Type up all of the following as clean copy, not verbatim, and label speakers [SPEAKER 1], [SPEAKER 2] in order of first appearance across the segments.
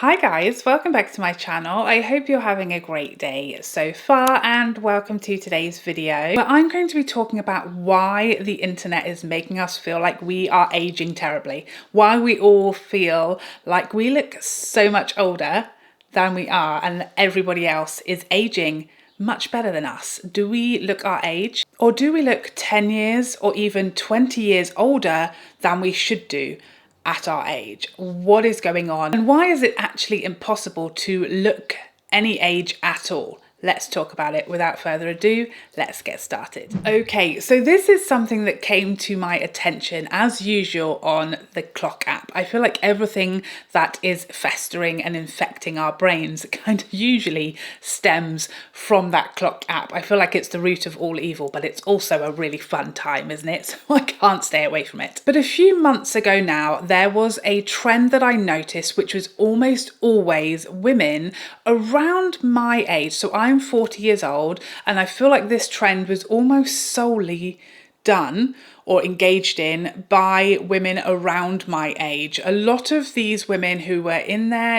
[SPEAKER 1] Hi guys, welcome back to my channel. I hope you're having a great day so far and welcome to today's video where I'm going to be talking about why the internet is making us feel like we are aging terribly, why we all feel like we look so much older than we are and everybody else is aging much better than us. Do we look our age, or do we look 10 years or even 20 years older than we should do at our age? What is going on? And why is it actually impossible to look any age at all? Let's talk about it. Without further ado, let's get started. Okay, so this is something that came to my attention as usual on the clock app. I feel like everything that is festering and infecting our brains kind of usually stems from that clock app. I feel like it's the root of all evil, but it's also a really fun time, isn't it? So I can't stay away from it. But a few months ago now, there was a trend that I noticed, which was almost always women around my age. So I'm 40 years old, and I feel like this trend was almost solely done or engaged in by women around my age. A lot of these women who were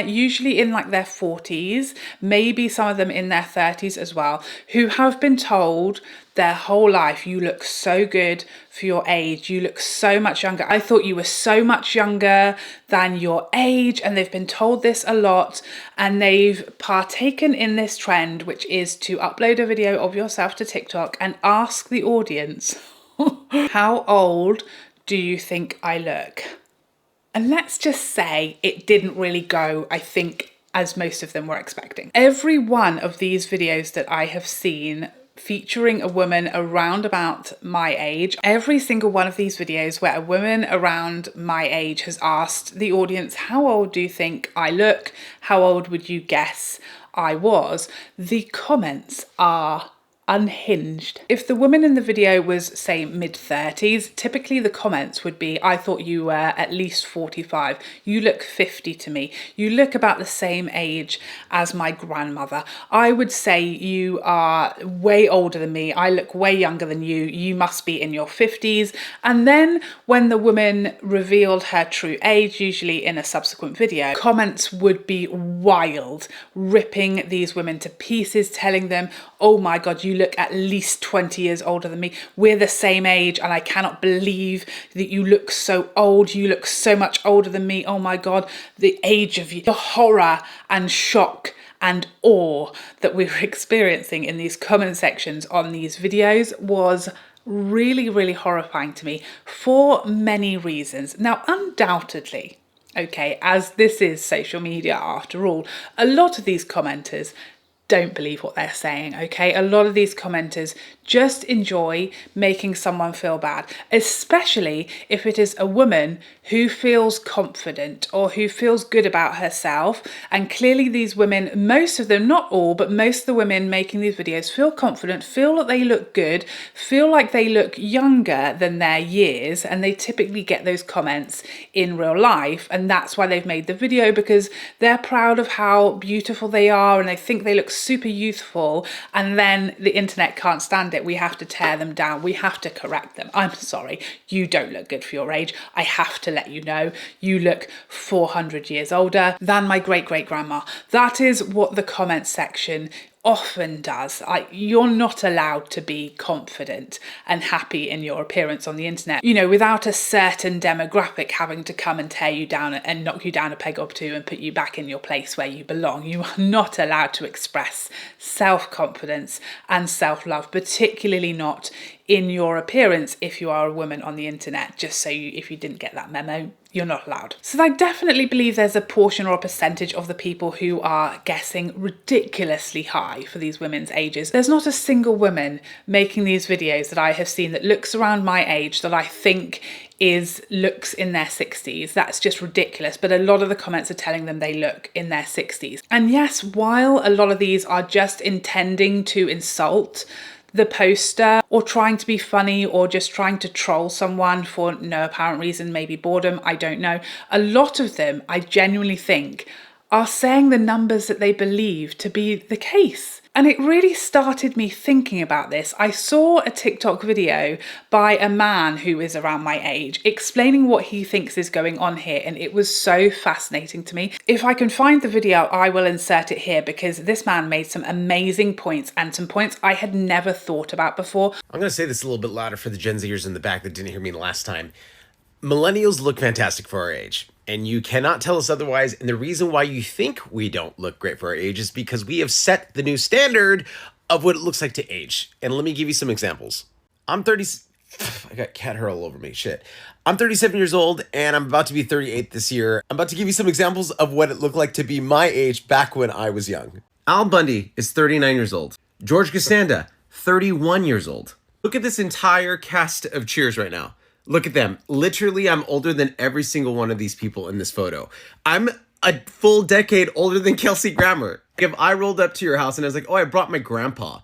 [SPEAKER 1] usually in like their 40s, maybe some of them in their 30s as well, who have been told their whole life, you look so good for your age, you look so much younger. I thought you were so much younger than your age, and they've been told this a lot, and they've partaken in this trend, which is to upload a video of yourself to TikTok and ask the audience, how old do you think I look? And let's just say it didn't really go, I think, as most of them were expecting. Every one of these videos that I have seen featuring a woman around about my age, every single one of these videos where a woman around my age has asked the audience, how old do you think I look? How old would you guess I was? The comments are unhinged. If the woman in the video was, say, mid-30s, typically the comments would be, I thought you were at least 45. You look 50 to me. You look about the same age as my grandmother. I would say you are way older than me. I look way younger than you. You must be in your 50s. And then when the woman revealed her true age, usually in a subsequent video, comments would be wild, ripping these women to pieces, telling them, oh my God, you look at least 20 years older than me. We're the same age and I cannot believe that you look so old. You look so much older than me. Oh my God, the age of you. The horror and shock and awe that we were experiencing in these comment sections on these videos was really, really horrifying to me for many reasons. Now, undoubtedly, okay, as this is social media after all, a lot of these commenters don't believe what they're saying, okay? A lot of these commenters just enjoy making someone feel bad, especially if it is a woman who feels confident or who feels good about herself. And clearly these women, most of them, not all, but most of the women making these videos feel confident, feel that they look good, feel like they look younger than their years, and they typically get those comments in real life. And that's why they've made the video, because they're proud of how beautiful they are and they think they look super youthful, and then the internet can't stand it. We have to tear them down. We have to correct them. I'm sorry, you don't look good for your age. I have to let you know, you look 400 years older than my great-great-grandma. That is what the comment section often does. You're not allowed to be confident and happy in your appearance on the internet, you know, without a certain demographic having to come and tear you down and knock you down a peg or two and put you back in your place where you belong. You are not allowed to express self-confidence and self-love, particularly not in your appearance if you are a woman on the internet. Just so if you didn't get that memo, you're not allowed. So I definitely believe there's a portion or a percentage of the people who are guessing ridiculously high for these women's ages. There's not a single woman making these videos that I have seen that looks around my age that I think looks in their 60s. That's just ridiculous. But a lot of the comments are telling them they look in their 60s. And yes, while a lot of these are just intending to insult the poster or trying to be funny or just trying to troll someone for no apparent reason, maybe boredom, I don't know. A lot of them, I genuinely think, are saying the numbers that they believe to be the case. And it really started me thinking about this. I saw a TikTok video by a man who is around my age explaining what he thinks is going on here, and it was so fascinating to me. If I can find the video, I will insert it here because this man made some amazing points and some points I had never thought about before.
[SPEAKER 2] I'm going to say this a little bit louder for the Gen Zers in the back that didn't hear me the last time. Millennials look fantastic for our age, and you cannot tell us otherwise. And the reason why you think we don't look great for our age is because we have set the new standard of what it looks like to age. And let me give you some examples. I'm 30. I got cat hair all over me. Shit. I'm 37 years old, and I'm about to be 38 this year. I'm about to give you some examples of what it looked like to be my age back when I was young. Al Bundy is 39 years old. George Costanza, 31 years old. Look at this entire cast of Cheers right now. Look at them. Literally, I'm older than every single one of these people in this photo. I'm a full decade older than Kelsey Grammer. If I rolled up to your house and I was like, oh, I brought my grandpa.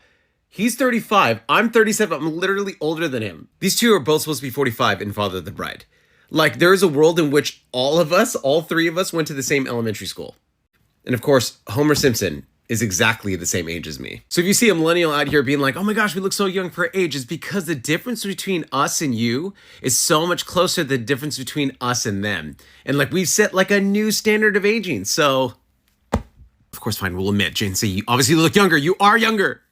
[SPEAKER 2] He's 35. I'm 37. I'm literally older than him. These two are both supposed to be 45 in Father of the Bride. Like, there is a world in which all of us, all three of us, went to the same elementary school. And of course, Homer Simpson is exactly the same age as me. So if you see a millennial out here being like, oh my gosh, we look so young for our age, it's because the difference between us and you is so much closer to the difference between us and them. And like, we've set like a new standard of aging. So of course, fine, we'll admit, Jane, say you obviously look younger. You are younger.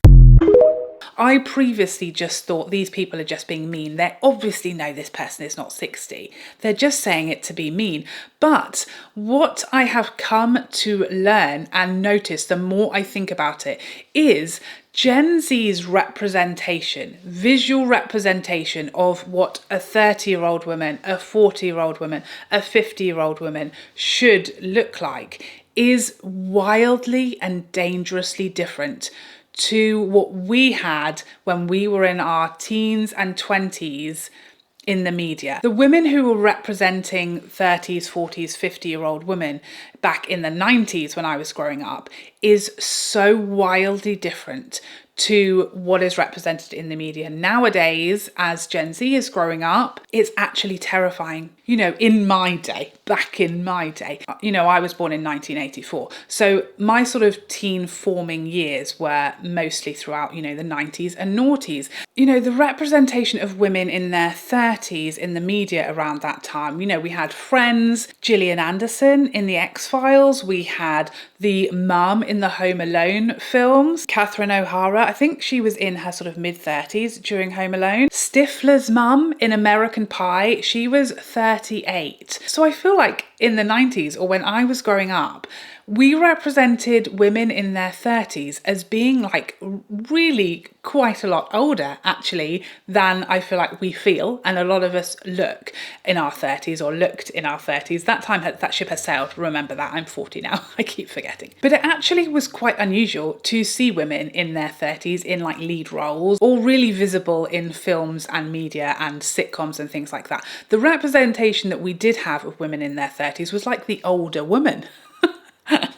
[SPEAKER 1] I previously just thought these people are just being mean. They obviously know this person is not 60. They're just saying it to be mean. But what I have come to learn and notice the more I think about it is Gen Z's representation, visual representation of what a 30-year-old woman, a 40-year-old woman, a 50-year-old woman should look like is wildly and dangerously different to what we had when we were in our teens and 20s in the media. The women who were representing 30s, 40s, 50-year-old women back in the 90s when I was growing up is so wildly different to what is represented in the media nowadays. As Gen Z is growing up, it's actually terrifying. You know, in my day, back in my day, you know, I was born in 1984. So my sort of teen forming years were mostly throughout, you know, the 90s and noughties. You know, the representation of women in their 30s in the media around that time, you know, we had Friends, Gillian Anderson in the X-Files, we had the mum in the Home Alone films, Catherine O'Hara, I think she was in her sort of mid-30s during Home Alone. Stifler's mum in American Pie, she was 38. So I feel like in the 90s or when I was growing up, we represented women in their 30s as being like really quite a lot older actually than I feel like we feel, and a lot of us look in our 30s or looked in our 30s. That time that ship has sailed, remember that. I'm 40 now, I keep forgetting. But it actually was quite unusual to see women in their 30s in like lead roles or really visible in films and media and sitcoms and things like that. The representation that we did have of women in their 30s was like the older woman.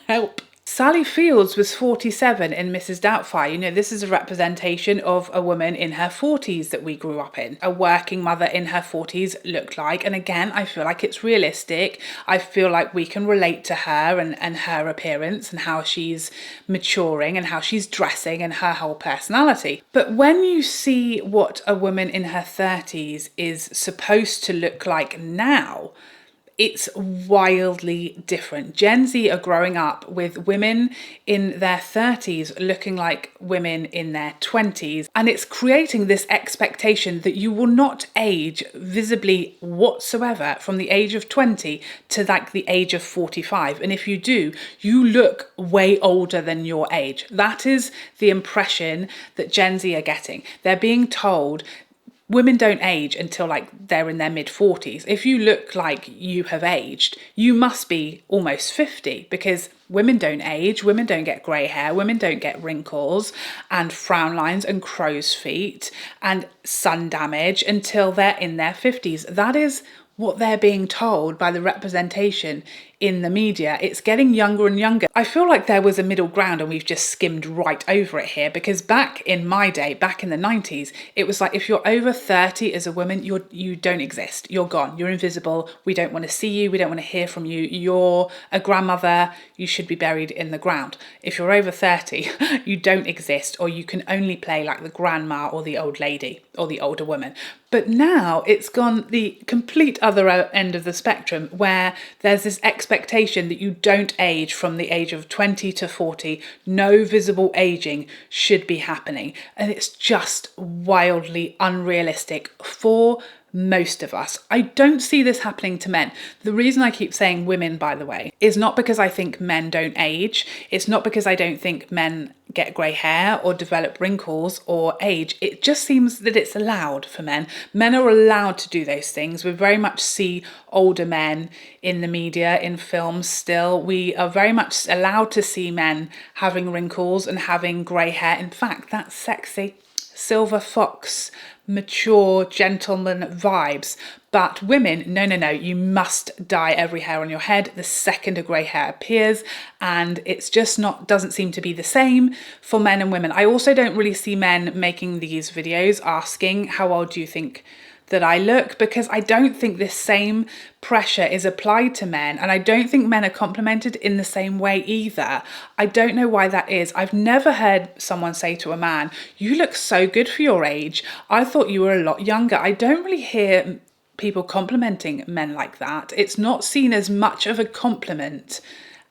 [SPEAKER 1] Help. Sally Fields was 47 in Mrs. Doubtfire. You know, this is a representation of a woman in her 40s that we grew up in. A working mother in her 40s looked like, and again, I feel like it's realistic. I feel like we can relate to her and her appearance and how she's maturing and how she's dressing and her whole personality. But when you see what a woman in her 30s is supposed to look like now, it's wildly different. Gen Z are growing up with women in their 30s looking like women in their 20s, and it's creating this expectation that you will not age visibly whatsoever from the age of 20 to like the age of 45. And if you do, you look way older than your age. That is the impression that Gen Z are getting. They're being told women don't age until like they're in their mid-40s. If you look like you have aged, you must be almost 50, because women don't age, women don't get grey hair, women don't get wrinkles and frown lines and crow's feet and sun damage until they're in their 50s. That is what they're being told by the representation in the media. It's getting younger and younger. I feel like there was a middle ground and we've just skimmed right over it here, because back in my day, back in the 90s, it was like if you're over 30 as a woman, you don't exist. You're gone. You're invisible. We don't want to see you. We don't want to hear from you. You're a grandmother. You should be buried in the ground. If you're over 30, you don't exist, or you can only play like the grandma or the old lady or the older woman. But now it's gone the complete other end of the spectrum, where there's this expectation that you don't age from the age of 20 to 40. No visible aging should be happening. And it's just wildly unrealistic for most of us. I don't see this happening to men. The reason I keep saying women, by the way, is not because I think men don't age. It's not because I don't think men get grey hair or develop wrinkles or age. It just seems that it's allowed for men. Men are allowed to do those things. We very much see older men in the media, in films still. We are very much allowed to see men having wrinkles and having grey hair. In fact, that's sexy. Silver fox, mature gentleman vibes. But women, no, you must dye every hair on your head the second a grey hair appears, and it's just doesn't seem to be the same for men and women. I also don't really see men making these videos asking, how old do you think that I look? Because I don't think this same pressure is applied to men, and I don't think men are complimented in the same way either. I don't know why that is. I've never heard someone say to a man, you look so good for your age. I thought you were a lot younger. I don't really hear people complimenting men like that. It's not seen as much of a compliment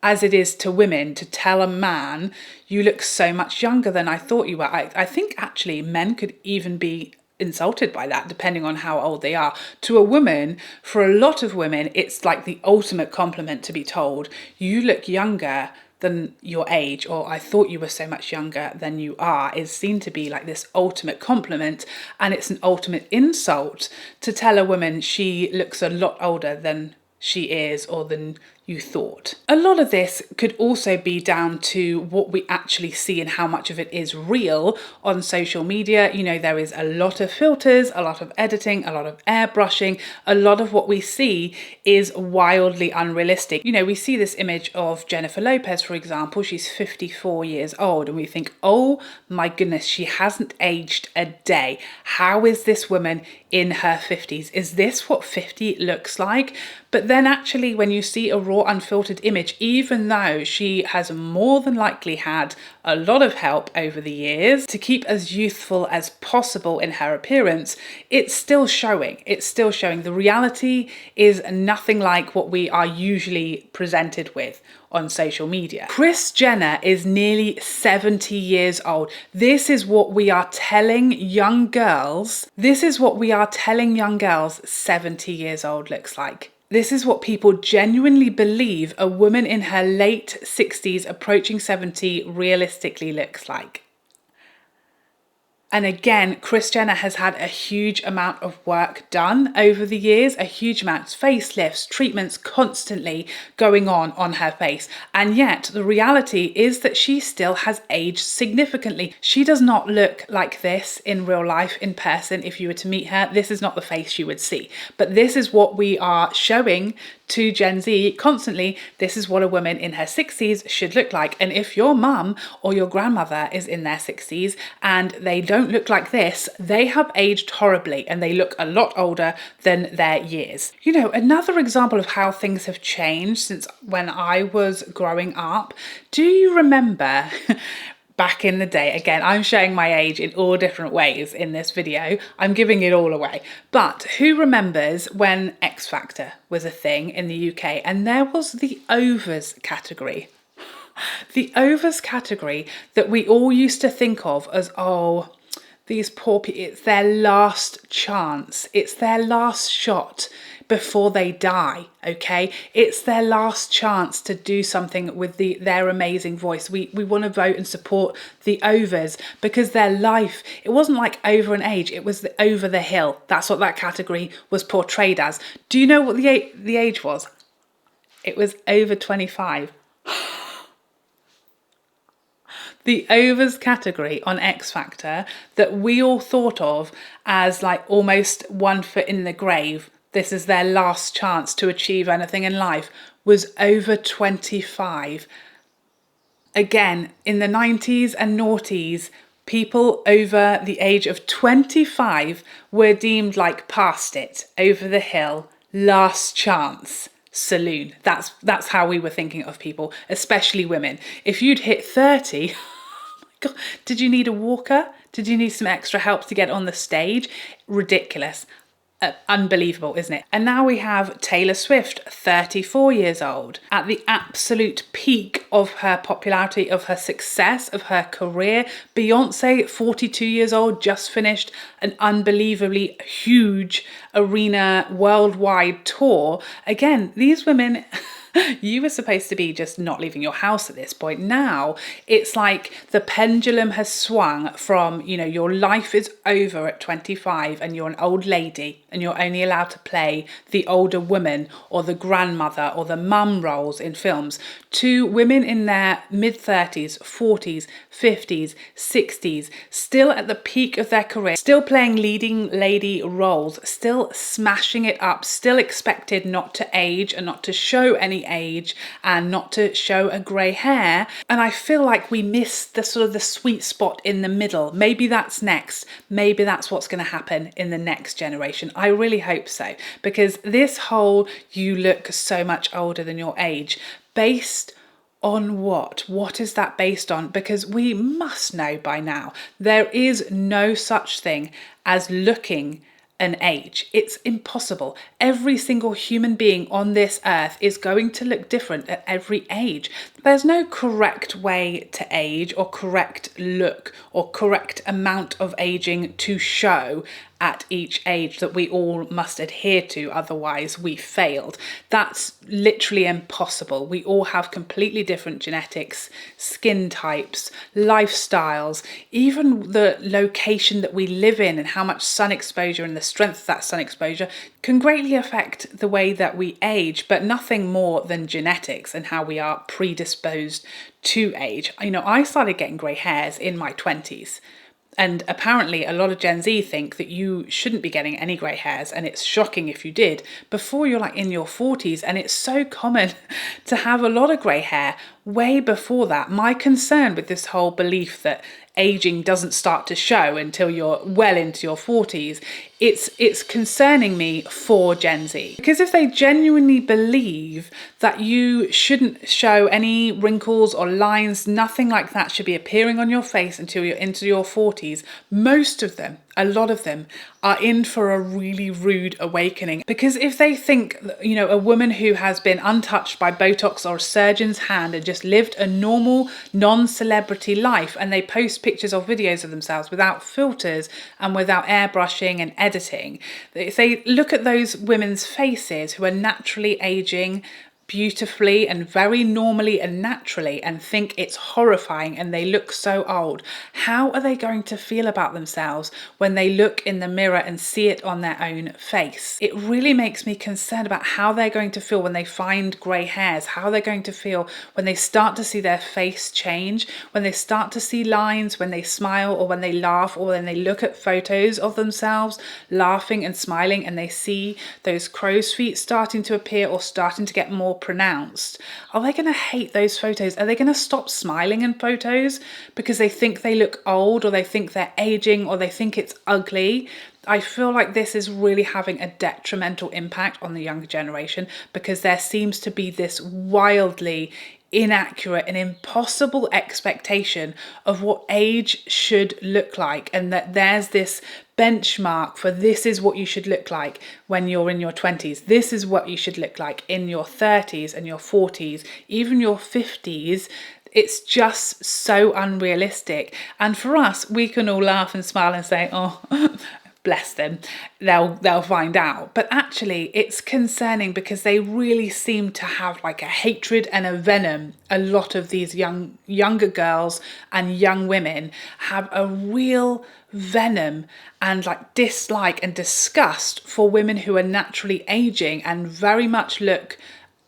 [SPEAKER 1] as it is to women to tell a man, you look so much younger than I thought you were. I think actually men could even be insulted by that, depending on how old they are. To a woman, for a lot of women, it's like the ultimate compliment to be told, you look younger than your age, or I thought you were so much younger than you are, is seen to be like this ultimate compliment, and it's an ultimate insult to tell a woman she looks a lot older than she is or than you thought. A lot of this could also be down to what we actually see and how much of it is real on social media. You know, there is a lot of filters, a lot of editing, a lot of airbrushing. A lot of what we see is wildly unrealistic. You know, we see this image of Jennifer Lopez, for example. She's 54 years old, and we think, oh my goodness, she hasn't aged a day. How is this woman in her 50s? Is this what 50 looks like? But then actually, when you see a raw, unfiltered image, even though she has more than likely had a lot of help over the years to keep as youthful as possible in her appearance, it's still showing. It's still showing. The reality is nothing like what we are usually presented with on social media. Kris Jenner is nearly 70 years old. This is what we are telling young girls. This is what we are telling young girls 70 years old looks like. This is what people genuinely believe a woman in her late 60s, approaching 70, realistically looks like. And again, Kris Jenner has had a huge amount of work done over the years, a huge amount of facelifts, treatments constantly going on her face. And yet the reality is that she still has aged significantly. She does not look like this in real life, in person. If you were to meet her, this is not the face you would see. But this is what we are showing to Gen Z constantly. This is what a woman in her 60s should look like. And if your mum or your grandmother is in their 60s and they don't look like this, they have aged horribly and they look a lot older than their years. You know, another example of how things have changed since when I was growing up. Do you remember back in the day, again, I'm showing my age in all different ways in this video. I'm giving it all away. But who remembers when X Factor was a thing in the UK and there was the overs category? The overs category that we all used to think of as, oh, these poor people, it's their last chance. It's their last shot before they die, okay? It's their last chance to do something with their amazing voice. We want to vote and support the overs because their life, it wasn't like over an age, it was over the hill. That's what that category was portrayed as. Do you know what the age was? It was over 25. The overs category on X Factor that we all thought of as like almost 1 foot in the grave. This is their last chance to achieve anything in life, was over 25. Again, in the 90s and noughties, people over the age of 25 were deemed like past it, over the hill, last chance, saloon. That's how we were thinking of people, especially women. If you'd hit 30, God, did you need a walker? Did you need some extra help to get on the stage? Ridiculous. Unbelievable, isn't it? And now we have Taylor Swift, 34 years old, at the absolute peak of her popularity, of her success, of her career. Beyonce, 42 years old, just finished an unbelievably huge arena worldwide tour. Again, these women... You were supposed to be just not leaving your house at this point. Now it's like the pendulum has swung from, you know, your life is over at 25 and you're an old lady and you're only allowed to play the older woman or the grandmother or the mum roles in films, to women in their mid-30s, 40s, 50s, 60s, still at the peak of their career, still playing leading lady roles, still smashing it up, still expected not to age and not to show any age and not to show a grey hair. And I feel like we miss the sort of the sweet spot in the middle. Maybe that's next. Maybe that's what's going to happen in the next generation. I really hope so, because this whole you look so much older than your age, based on what? What is that based on? Because we must know by now there is no such thing as looking an age. It's impossible. Every single human being on this earth is going to look different at every age. There's no correct way to age or correct look or correct amount of aging to show at each age that we all must adhere to, otherwise we failed. That's literally impossible. We all have completely different genetics, skin types, lifestyles, even the location that we live in and how much sun exposure and the strength of that sun exposure can greatly affect the way that we age, but nothing more than genetics and how we are predisposed to age. You know, I started getting grey hairs in my 20s. And apparently a lot of Gen Z think that you shouldn't be getting any grey hairs, and it's shocking if you did before you're like in your 40s. And it's so common to have a lot of grey hair way before that. My concern with this whole belief that aging doesn't start to show until you're well into your 40s, it's concerning me for Gen Z. Because if they genuinely believe that you shouldn't show any wrinkles or lines, nothing like that should be appearing on your face until you're into your 40s, most of them, a lot of them, are in for a really rude awakening. Because if they think, you know, a woman who has been untouched by Botox or a surgeon's hand and just lived a normal, non-celebrity life, and they post pictures or videos of themselves without filters and without airbrushing and editing, if they look at those women's faces who are naturally aging beautifully and very normally and naturally and think it's horrifying and they look so old, how are they going to feel about themselves when they look in the mirror and see it on their own face? It really makes me concerned about how they're going to feel when they find grey hairs, how they're going to feel when they start to see their face change, when they start to see lines, when they smile or when they laugh, or when they look at photos of themselves laughing and smiling and they see those crow's feet starting to appear or starting to get more pronounced. Are they going to hate those photos? Are they going to stop smiling in photos because they think they look old, or they think they're aging, or they think it's ugly? I feel like this is really having a detrimental impact on the younger generation, because there seems to be this wildly inaccurate and impossible expectation of what age should look like, and that there's this benchmark for this is what you should look like when you're in your 20s, this is what you should look like in your 30s and your 40s, even your 50s. It's just so unrealistic. And for us, we can all laugh and smile and say, oh, bless them, they'll find out. But actually it's concerning, because they really seem to have like a hatred and a venom. A lot of these younger girls and young women have a real venom and like dislike and disgust for women who are naturally aging and very much look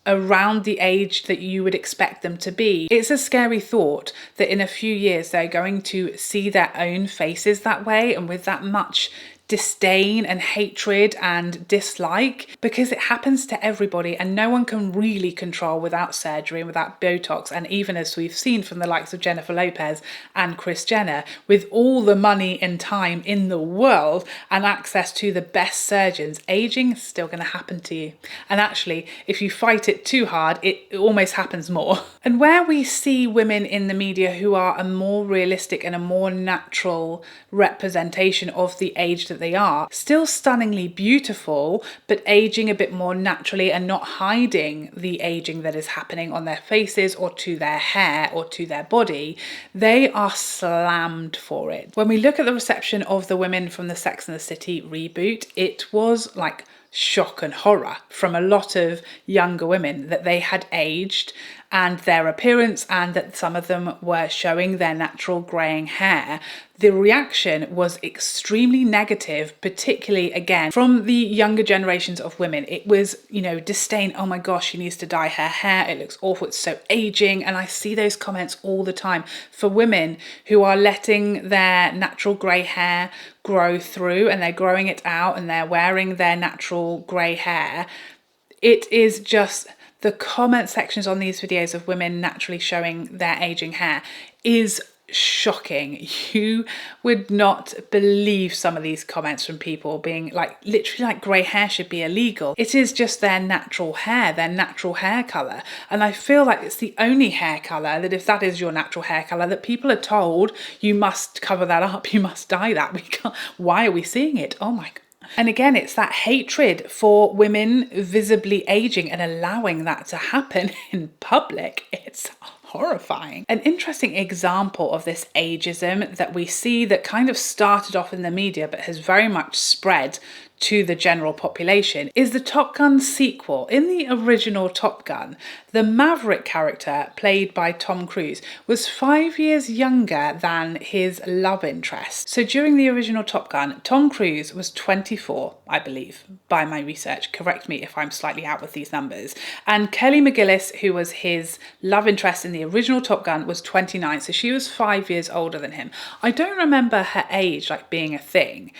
[SPEAKER 1] around the age that you would expect them to be. It's a scary thought that in a few years they're going to see their own faces that way, and with that much disdain and hatred and dislike, because it happens to everybody and no one can really control without surgery and without Botox. And even as we've seen from the likes of Jennifer Lopez and Kris Jenner, with all the money and time in the world and access to the best surgeons, aging is still going to happen to you. And actually, if you fight it too hard, it almost happens more. And where we see women in the media who are a more realistic and a more natural representation of the age that they are, still stunningly beautiful, but aging a bit more naturally and not hiding the aging that is happening on their faces or to their hair or to their body, they are slammed for it. When we look at the reception of the women from the Sex and the City reboot, it was like shock and horror from a lot of younger women that they had aged and their appearance, and that some of them were showing their natural greying hair. The reaction was extremely negative, particularly again from the younger generations of women. It was, disdain. Oh my gosh, she needs to dye her hair. It looks awful. It's so aging. And I see those comments all the time for women who are letting their natural grey hair grow through and they're growing it out and they're wearing their natural grey hair. It is just the comment sections on these videos of women naturally showing their aging hair is shocking. You would not believe some of these comments from people being like, literally like grey hair should be illegal. It is just their natural hair colour. And I feel like it's the only hair colour that, if that is your natural hair colour, that people are told you must cover that up, you must dye that. We can't, why are we seeing it? Oh my God. And again, it's that hatred for women visibly aging and allowing that to happen in public. It's horrifying. An interesting example of this ageism that we see that kind of started off in the media but has very much spread to the general population is the Top Gun sequel. In the original Top Gun, the Maverick character, played by Tom Cruise, was 5 years younger than his love interest. So during the original Top Gun, Tom Cruise was 24, I believe, by my research. Correct me if I'm slightly out with these numbers. And Kelly McGillis, who was his love interest in the original Top Gun, was 29, so she was 5 years older than him. I don't remember her age like being a thing,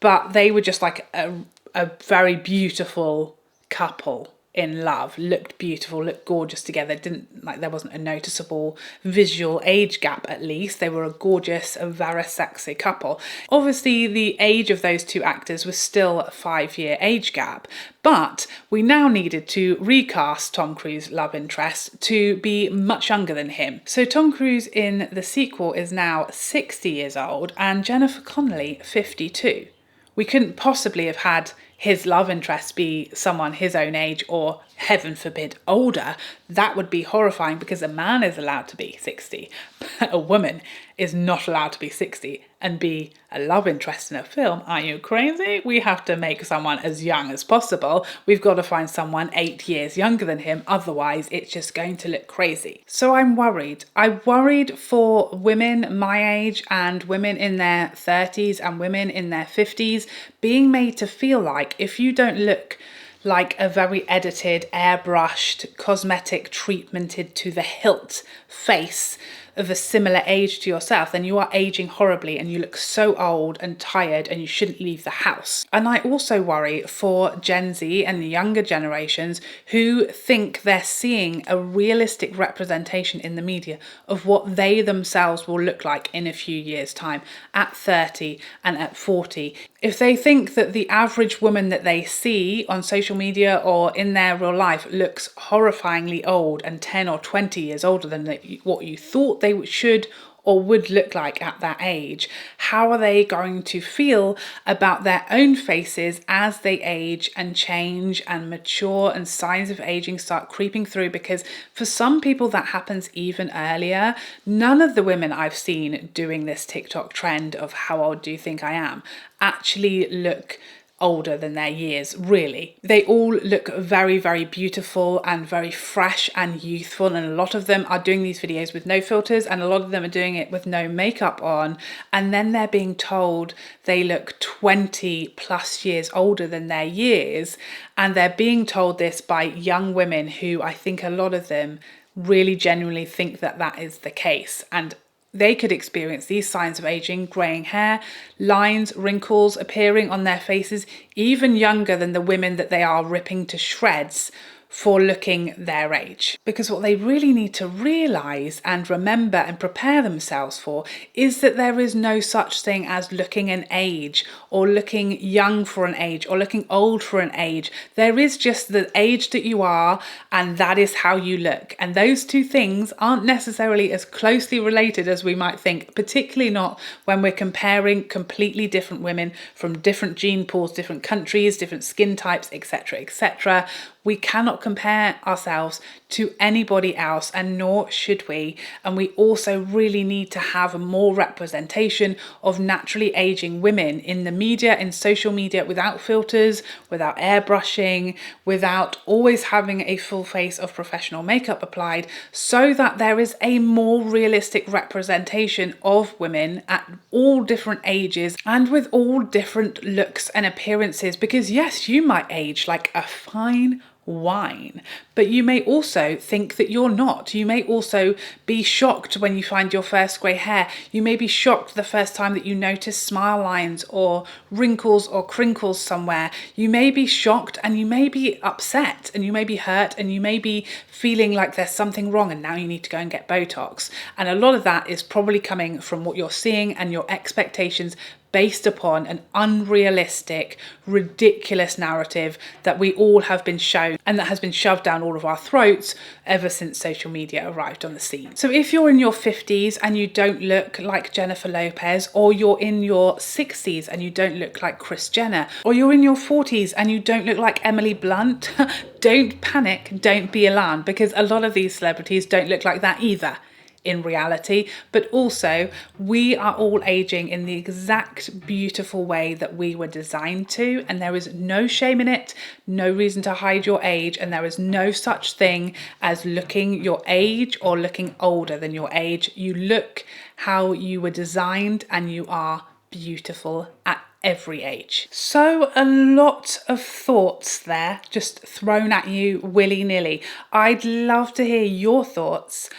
[SPEAKER 1] but they were just like a very beautiful couple in love, looked beautiful, looked gorgeous together. There wasn't a noticeable visual age gap, at least. They were a gorgeous, a very sexy couple. Obviously, the age of those two actors was still a 5-year age gap, but we now needed to recast Tom Cruise's love interest to be much younger than him. So Tom Cruise in the sequel is now 60 years old and Jennifer Connelly 52. We couldn't possibly have had his love interest be someone his own age or, heaven forbid, older. That would be horrifying, because a man is allowed to be 60, but a woman is not allowed to be 60 and be a love interest in a film. Are you crazy? We have to make someone as young as possible. We've got to find someone 8 years younger than him, otherwise it's just going to look crazy. So I'm worried. I'm worried for women my age and women in their 30s and women in their 50s being made to feel like if you don't look like a very edited, airbrushed, cosmetic, treatmented to the hilt face of a similar age to yourself, then you are aging horribly and you look so old and tired and you shouldn't leave the house. And I also worry for Gen Z and the younger generations who think they're seeing a realistic representation in the media of what they themselves will look like in a few years' time, at 30 and at 40. If they think that the average woman that they see on social media or in their real life looks horrifyingly old and 10 or 20 years older than what you thought they should or would look like at that age, how are they going to feel about their own faces as they age and change and mature and signs of aging start creeping through? Because for some people that happens even earlier. None of the women I've seen doing this TikTok trend of how old do you think I am actually look older than their years, really. They all look very, very beautiful and very fresh and youthful, and a lot of them are doing these videos with no filters and a lot of them are doing it with no makeup on, and then they're being told they look 20 plus years older than their years, and they're being told this by young women who I think a lot of them really genuinely think that that is the case. And they could experience these signs of aging, greying hair, lines, wrinkles appearing on their faces, even younger than the women that they are ripping to shreds for looking their age. Because what they really need to realise and remember and prepare themselves for is that there is no such thing as looking an age, or looking young for an age, or looking old for an age. There is just the age that you are, and that is how you look. And those two things aren't necessarily as closely related as we might think, particularly not when we're comparing completely different women from different gene pools, different countries, different skin types, etc., etc. We cannot compare ourselves to anybody else, and nor should we. And we also really need to have more representation of naturally aging women in the media, in social media, without filters, without airbrushing, without always having a full face of professional makeup applied, so that there is a more realistic representation of women at all different ages and with all different looks and appearances. Because yes, you might age like a fine wine, but you may also think that you're not. You may also be shocked when you find your first grey hair. You may be shocked the first time that you notice smile lines or wrinkles or crinkles somewhere. You may be shocked, and you may be upset, and you may be hurt, and you may be feeling like there's something wrong and now you need to go and get Botox. And a lot of that is probably coming from what you're seeing and your expectations based upon an unrealistic, ridiculous narrative that we all have been shown and that has been shoved down all of our throats ever since social media arrived on the scene. So if you're in your 50s and you don't look like Jennifer Lopez, or you're in your 60s and you don't look like Kris Jenner, or you're in your 40s and you don't look like Emily Blunt, don't panic, don't be alarmed, because a lot of these celebrities don't look like that either in reality. But also, we are all aging in the exact beautiful way that we were designed to, and there is no shame in it, no reason to hide your age, and there is no such thing as looking your age or looking older than your age. You look how you were designed, and you are beautiful at every age. So a lot of thoughts there just thrown at you willy-nilly. I'd love to hear your thoughts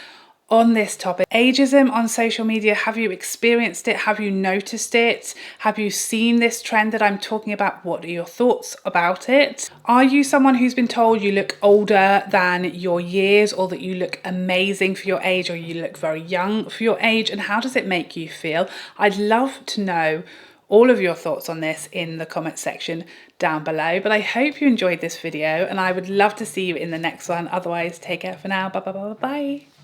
[SPEAKER 1] on this topic. Ageism on social media, have you experienced it? Have you noticed it? Have you seen this trend that I'm talking about? What are your thoughts about it? Are you someone who's been told you look older than your years, or that you look amazing for your age, or you look very young for your age? And how does it make you feel? I'd love to know all of your thoughts on this in the comment section down below. But I hope you enjoyed this video, and I would love to see you in the next one. Otherwise, take care for now. Bye bye bye bye.